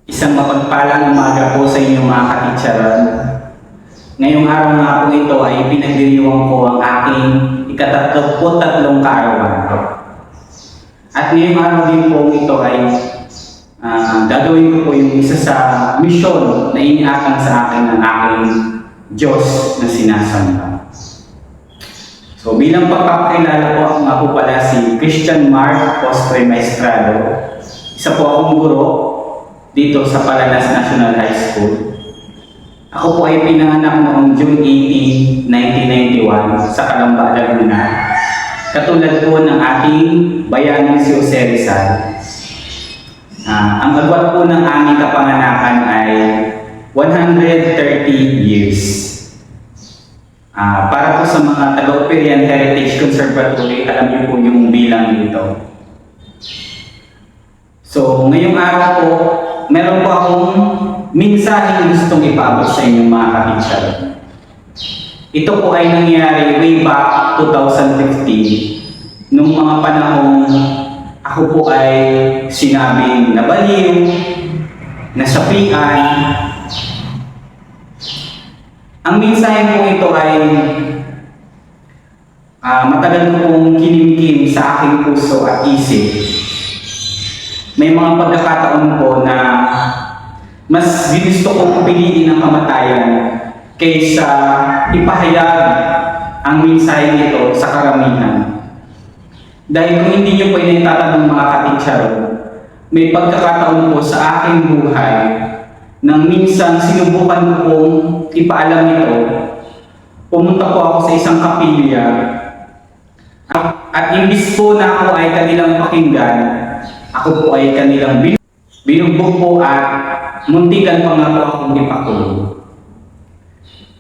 Isang mapagpalang umaga po sa inyong mga katitsaran. Ngayong araw nga po ito ay pinagdiriwang ko ang aking ika-33 kaarawan. At ngayong araw din po ito ay gagawin ko po yung isa sa misyon na iniatang sa akin ng aking Diyos na sinasamba. So bilang pagpapakilala po, ako nga po pala si Christian Mark Postre Maestrado. Isa po akong guro dito sa Palanas National High School. Ako po ay pinanganak noong June 18, 1991 sa Calamba, Laguna. Katulad po ng ating bayaning si Jose Rizal. Ang agwat po ng aming kapanganakan ay 130 years. Para po sa mga taga-Operian Heritage Conservatory, alam niyo po yung bilang dito. So, ngayong araw po, meron po akong mensaheng gustong ipaabot sa inyong mga kapitsaran. Ito po ay nangyari way back 2015, nung mga panahong ako po ay sinabing nabaliw, nasapian. Ang mensahe po ito ay matagal ko pong kinimkim sa aking puso at isip. May mga pagkakataon po na mas ginusto kong piliin ang kamatayan kaysa ipahayag ang mensahe nito sa karamihan. Dahil kung hindi niyo po initatanong mga katitsaron, may pagkakataon po sa aking buhay nang minsan sinubukan kong ipaalam ito. Pumunta po ako sa isang kapilya at imbis po na ako ay kanilang pakinggan, ako po ay kanilang binugbog po at muntikan pa nga po akong ipakulong.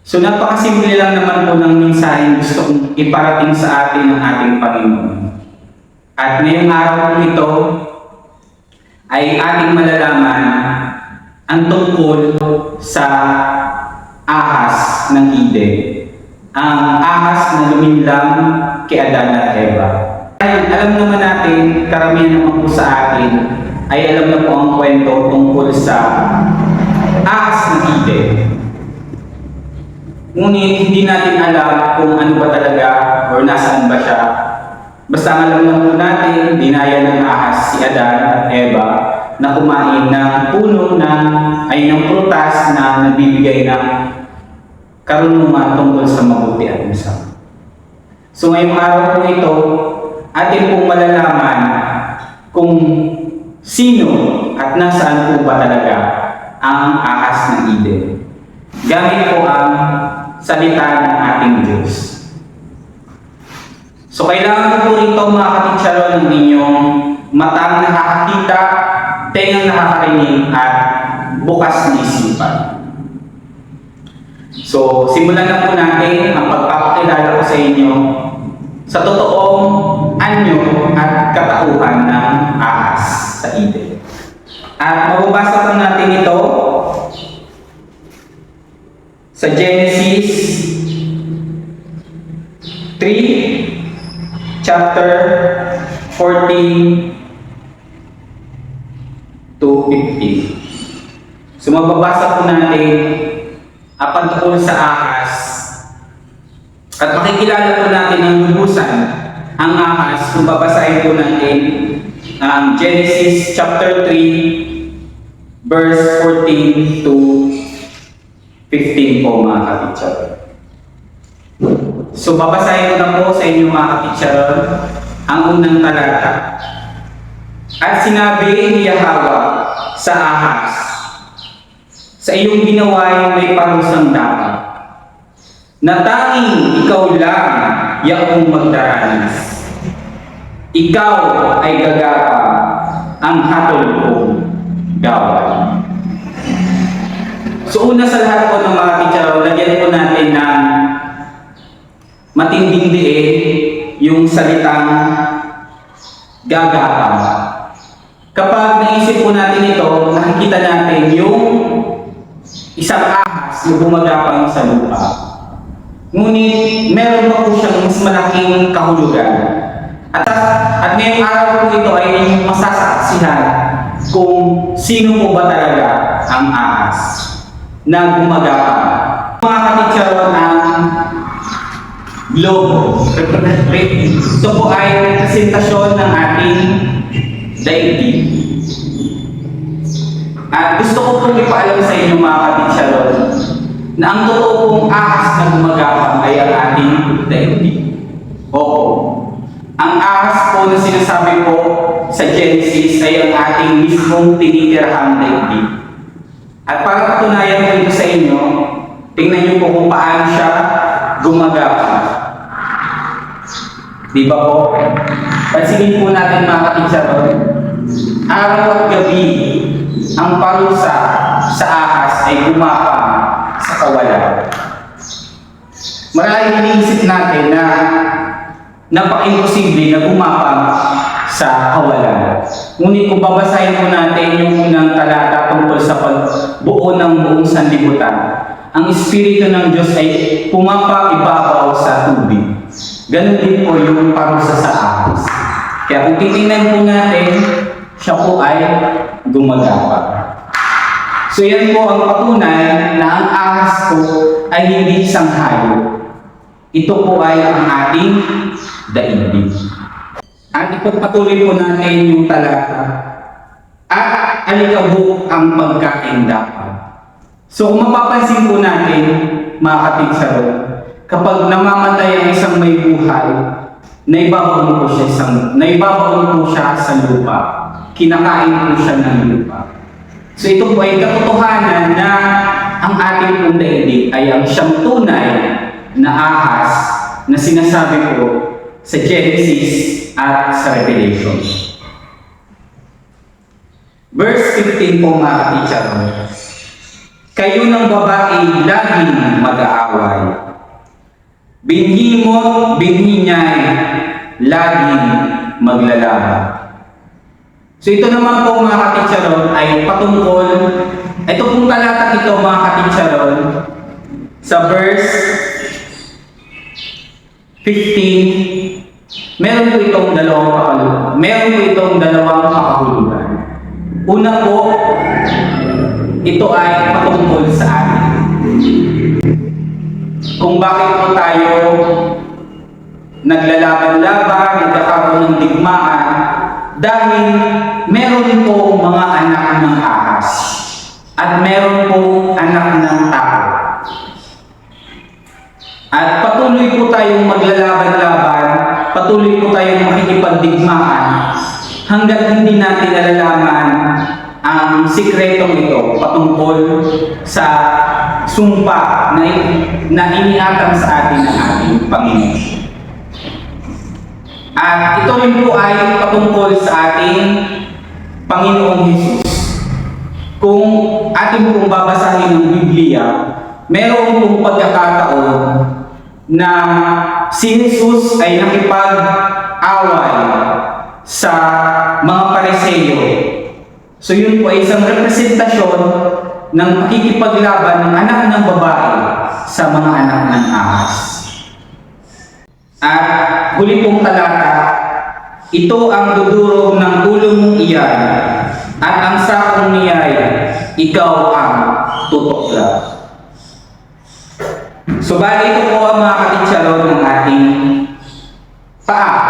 So napakasimple lang naman po ng mensahe gusto kong iparating sa atin ng ating Panginoon. At ngayong araw po ito ay ating malalaman ang tungkol sa ahas ng Eden. Ang ahas na luminlang kay Adan at Eva. Ay, alam naman natin, karamihan naman po sa atin, ay alam na po ang kwento tungkol sa ahas ng Eden. Ngunit hindi natin alam kung ano ba talaga o nasaan ba siya. Basta alam na po natin, dinaya ng ahas si Adan at Eva na kumain ng puno ng prutas na nagbibigay ng karunungan tungkol sa mabuti at masama. So ngayong araw po ito, atin pong malalaman kung sino at nasaan po ba talaga ang ahas ng Eden. Gamit po ang salita ng ating Diyos. So kailangan po rito mga katitsaron ng inyong matang nakakakita, tengang nakakarinig at bukas na isipan. So simulan na po natin ang pagpapakilala ko sa inyo sa totoong anyo at katauhan ng ahas sa Eden. At mababasa po natin ito sa Genesis 3, chapter 14 to 15. So mababasa po natin ang pagtungkol sa ahas at makikilala po natin ang lubusan ang ahas kung babasahin po natin ang Genesis chapter 3 verse 14 to 15 po mga kapitsaron. So babasahin ko na po sa inyo mga kapitsaron ang unang talata. At sinabi ni Yahweh sa ahas, sa iyong ginawa may parusang dapat, na tanging ikaw lang yaong magdaranas. Ikaw ay gagapang ang hatol kong gawain. So una sa lahat po ng mga teacher, lagyan po natin ng matinding diin yung salitang gagapang. Kapag naisip po natin ito, nakikita natin yung isang ahas na gumagapang sa lupa. Ngunit meron pa po siyang mas malaking kahulugan. At ngayong araw po ito ay inyong masasaksihan kung sino po ba talaga ang ahas na gumagapang. Mga katitsaron, ang globo. Ito po ay representasyon ng ating daigdig. At gusto ko pong ipaalam sa inyo mga katitsaron na ang totoo pong ahas na gumagapang ay ang ating daigdig. Oo. Ang ahas po na sinasabi po sa Genesis ay ang ating mismong tinitirhang daigdig. At para patunayan ko ito sa inyo, tingnan niyo po kung paano siya gumagapang. Di ba po? Pansinin po natin mga katitsaron, araw at gabi, ang parusa sa ahas ay gumapang sa kawalan. Maraming iniisip natin na napaka-imposible na gumapang sa kawalan. Ngunit kung babasahin po natin yung unang talata tungkol sa pagbuo ng buong sanlibutan, ang Espiritu ng Diyos ay pumapaibabaw sa tubig. Ganun din po yung parusa sa ahas. Kaya kung titingnan po natin, siya po ay gumagapang. So yan po ang patunay na ang ahas po ay hindi isang hayop. Ito po ay ang ating daigdig. At ipagpatuloy po natin yung talata. At alikabok ang pagkain dapat. So kung mapapansin po natin, mga katitsaron, kapag namamatay ang isang may buhay, naibabaon po siya sa lupa. Kinakain po siya ng lupa. So ito po ay katotohanan na ang ating pong daigdig ay ang siyang tunay na ahas na sinasabi po sa Genesis at sa Revelation. Verse 15 po mga katitsaron. Kayo ng babae laging mag-aaway. Binhi mo, binhi niya'y laging maglalaban. So ito naman po mga katitsaron ay patungkol, ito pong talatang ito mga katitsaron, sa verse 15, meron po itong dalawang pakahulugan. Una po, ito ay patungkol sa atin. Kung bakit po tayo naglalaban-laban, nagkakaroon ng digmaan, dahil meron po mga anak ng ahas at meron po anak ng tao. At patuloy po tayong maglalaban-laban, patuloy po tayong makikipagdigmaan hanggat hindi natin nalalaman ang sikretong ito patungkol sa sumpa na iniatang sa atin ng ating Panginoon. At ito rin po ay patungkol sa ating Panginoong Hesus. Kung ating pong babasahin ng Biblia, meron pong pagkakataon na si Hesus ay nakipag-away sa mga Pariseo. So yun po ay isang representasyon ng pakikipaglaban ng anak ng babae sa mga anak ng ahas. At huli pong talata, ito ang dudurog ng ulo mong iyan, at ang sakong niya'y ikaw ang tutukla. So bali ito po ang mga katitsaron ng ating paa.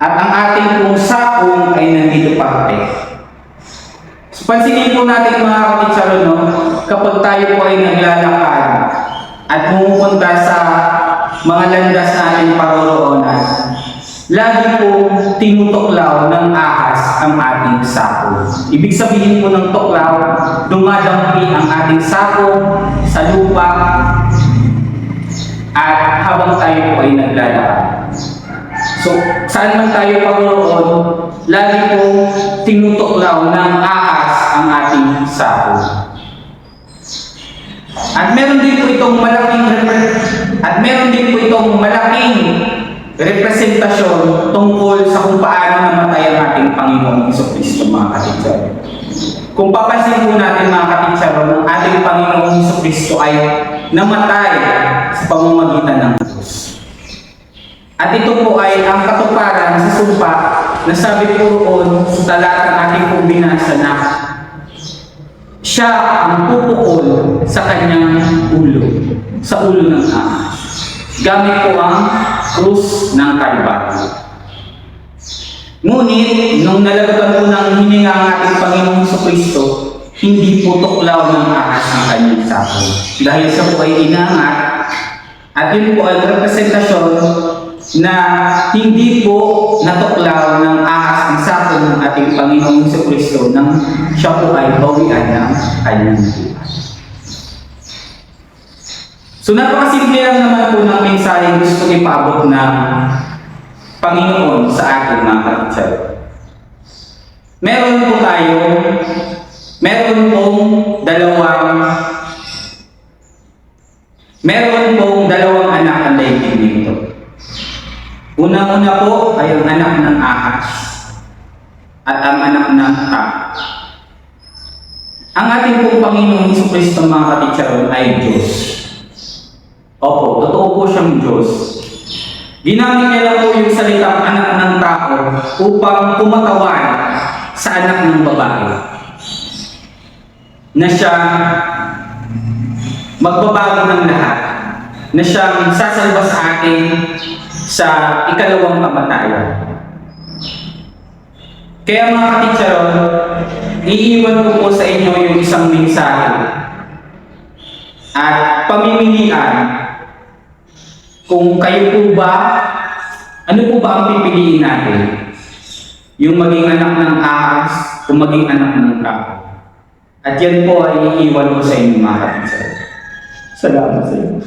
At ang ating pong sakong ay nandito parte. So pansinin po natin mga katitsaron, no? Kapag tayo po ay naglalakad at pumupunta sa mga landas natin paroroonan, lagi po tinutuklaw ng ahas ang ating sako. Ibig sabihin po ng tuklaw, dumadampi ang ating sako sa lupa at habang tayo po ay naglalakad. So, saan man tayo paroroon, lagi po tinutuklaw ng ahas ang ating sako. At meron din po itong malaking representasyon tungkol sa kung paano namatay ang ating Panginoong Jesucristo, mga katitsaron. Kung papansin po natin mga katitsaron, ang ating Panginoong Jesucristo ay namatay sa pamamagitan ng Diyos. At ito po ay ang katuparan sa sumpa nasabi po roon sa talatang ating pong binasa na siya ang pupukol sa kanyang ulo, sa ulo ng ahas. Gamit po ang krus ng Kalbaryo. Ngunit, nung nalagpan po ng hininga ang ating Panginoong Jesucristo, hindi po tuklaw ng ahas ang kanyang sako. Dahil siya po ay inangat, at yun po ay representasyon na hindi po natuklaw ng ahas ang sako ng ating Panginoong Jesucristo nang siya po ay bawian ng kanyang buhay. So napakasimple lang naman po ng mensahe gusto ipabot ng Panginoon sa ating mga kapatid. Meron pong dalawang anak ang daigdig nito. Unang-una po ay ang anak ng ahas at ang anak ng tao. Ang ating pong Panginoong Jesucristo mga kapatid ay Diyos. Opo, totoo po siyang Diyos. Ginamit niya lang po yung salitang anak ng tao upang kumatawan sa anak ng babae na siya magbabago ng lahat, na siyang sasalba sa atin sa ikalawang kamatayan. Kaya mga katitsaron, iiwan ko po sa inyo yung isang mensahe at pamimilian kung kayo po ba, ano po ba ang pipiliin natin? Yung maging anak ng ahas o maging anak ng tao? At yan po ay iiwan ko sa inyo mga kapatid. Salamat sa inyo.